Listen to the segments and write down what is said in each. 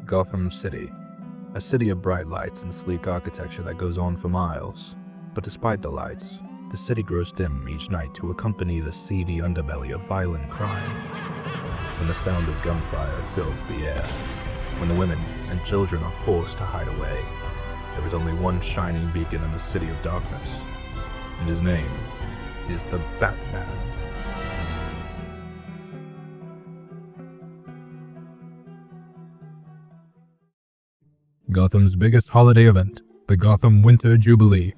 Gotham City. A city of bright lights and sleek architecture that goes on for miles. But despite the lights, the city grows dim each night to accompany the seedy underbelly of violent crime. When the sound of gunfire fills the air, when the women and children are forced to hide away, there is only one shining beacon in the city of darkness, and his name is the Batman. Gotham's biggest holiday event, the Gotham Winter Jubilee.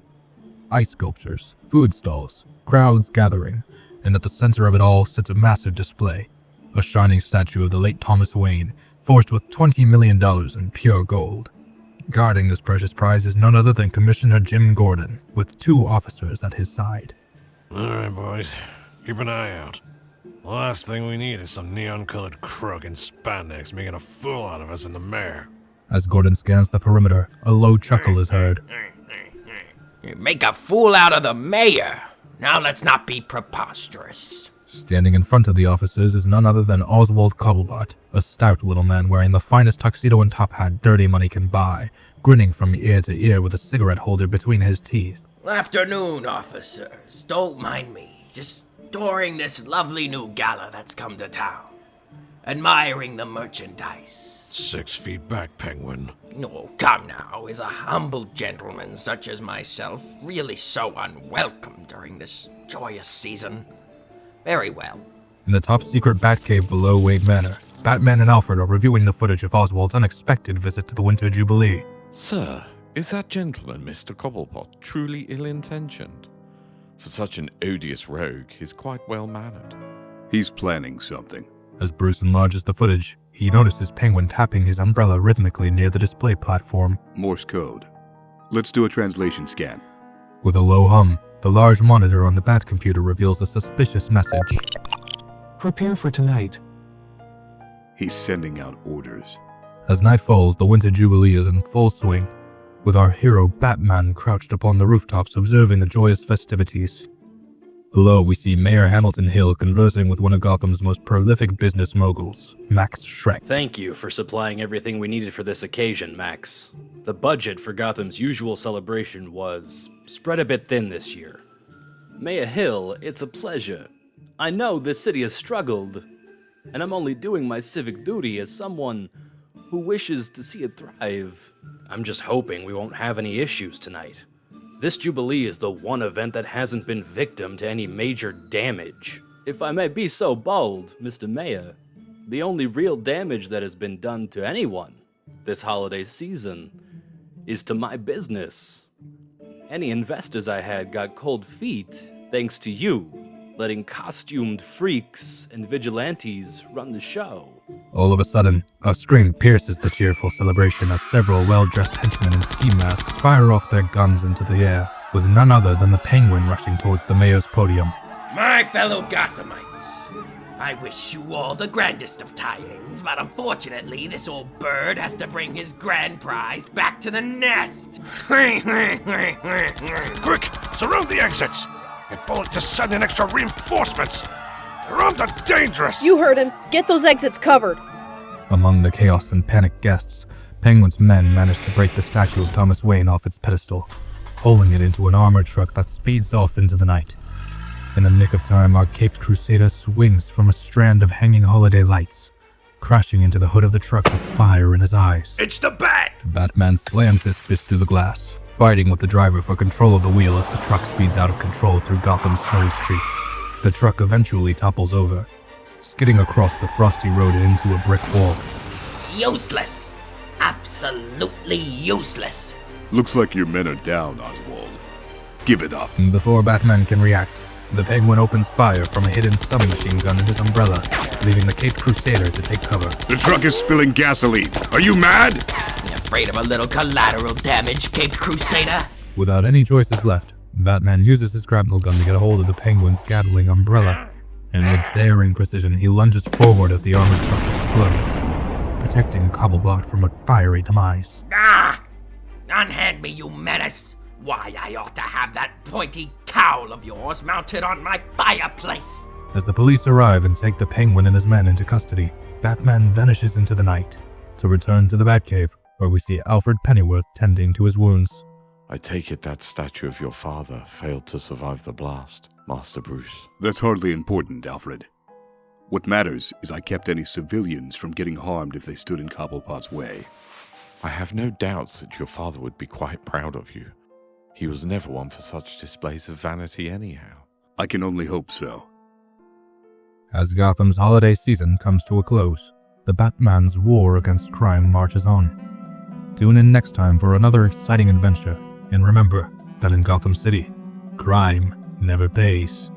Ice sculptures, food stalls, crowds gathering, and at the center of it all sits a massive display. A shining statue of the late Thomas Wayne, forged with $20 million in pure gold. Guarding this precious prize is none other than Commissioner Jim Gordon, with 2 officers at his side. Alright, boys. Keep an eye out. The last thing we need is some neon-colored crook in spandex making a fool out of us in the mayor. As Gordon scans the perimeter, a low chuckle is heard. Make a fool out of the mayor. Now let's not be preposterous. Standing in front of the officers is none other than Oswald Cobblepot, a stout little man wearing the finest tuxedo and top hat dirty money can buy, grinning from ear to ear with a cigarette holder between his teeth. Afternoon, officers. Don't mind me. Just adoring this lovely new gala that's come to town. Admiring the merchandise. 6 feet back, Penguin. Oh, come now. Is a humble gentleman such as myself really so unwelcome during this joyous season? Very well. In the top-secret Batcave below Wayne Manor, Batman and Alfred are reviewing the footage of Oswald's unexpected visit to the Winter Jubilee. Sir, is that gentleman, Mr. Cobblepot, truly ill-intentioned? For such an odious rogue, he's quite well-mannered. He's planning something. As Bruce enlarges the footage, he notices Penguin tapping his umbrella rhythmically near the display platform. Morse code. Let's do a translation scan. With a low hum, the large monitor on the Bat computer reveals a suspicious message. Prepare for tonight. He's sending out orders. As night falls, the Winter Jubilee is in full swing, with our hero Batman crouched upon the rooftops observing the joyous festivities. Below, we see Mayor Hamilton Hill conversing with one of Gotham's most prolific business moguls, Max Shreck. Thank you for supplying everything we needed for this occasion, Max. The budget for Gotham's usual celebration was spread a bit thin this year. Mayor Hill, it's a pleasure. I know this city has struggled, and I'm only doing my civic duty as someone who wishes to see it thrive. I'm just hoping we won't have any issues tonight. This Jubilee is the one event that hasn't been victim to any major damage. If I may be so bold, Mr. Mayor, the only real damage that has been done to anyone this holiday season is to my business. Any investors I had got cold feet thanks to you, letting costumed freaks and vigilantes run the show. All of a sudden, a scream pierces the cheerful celebration as several well-dressed henchmen in ski masks fire off their guns into the air, with none other than the Penguin rushing towards the mayor's podium. My fellow Gothamites, I wish you all the grandest of tidings, but unfortunately this old bird has to bring his grand prize back to the nest. Quick! Surround the exits! Get Bullet to send in extra reinforcements! They're armed and dangerous! You heard him. Get those exits covered. Among the chaos and panicked guests, Penguin's men manage to break the statue of Thomas Wayne off its pedestal, hauling it into an armored truck that speeds off into the night. In the nick of time, our caped crusader swings from a strand of hanging holiday lights, crashing into the hood of the truck with fire in his eyes. It's the Bat! Batman slams his fist through the glass, fighting with the driver for control of the wheel as the truck speeds out of control through Gotham's snowy streets. The truck eventually topples over, skidding across the frosty road into a brick wall. Useless. Absolutely useless. Looks like your men are down, Oswald. Give it up. Before Batman can react, the Penguin opens fire from a hidden submachine gun in his umbrella, leaving the caped crusader to take cover. The truck is spilling gasoline. Are you mad? Afraid of a little collateral damage, caped crusader? Without any choices left, Batman uses his grapnel gun to get a hold of the Penguin's Gatling umbrella, and with daring precision, he lunges forward as the armored truck explodes, protecting Cobblepot from a fiery demise. Unhand me, you menace! Why, I ought to have that pointy cowl of yours mounted on my fireplace! As the police arrive and take the Penguin and his men into custody, Batman vanishes into the night, to return to the Batcave, where we see Alfred Pennyworth tending to his wounds. I take it that statue of your father failed to survive the blast, Master Bruce. That's hardly important, Alfred. What matters is I kept any civilians from getting harmed if they stood in Cobblepot's way. I have no doubts that your father would be quite proud of you. He was never one for such displays of vanity anyhow. I can only hope so. As Gotham's holiday season comes to a close, the Batman's war against crime marches on. Tune in next time for another exciting adventure, and remember that in Gotham City, crime never pays.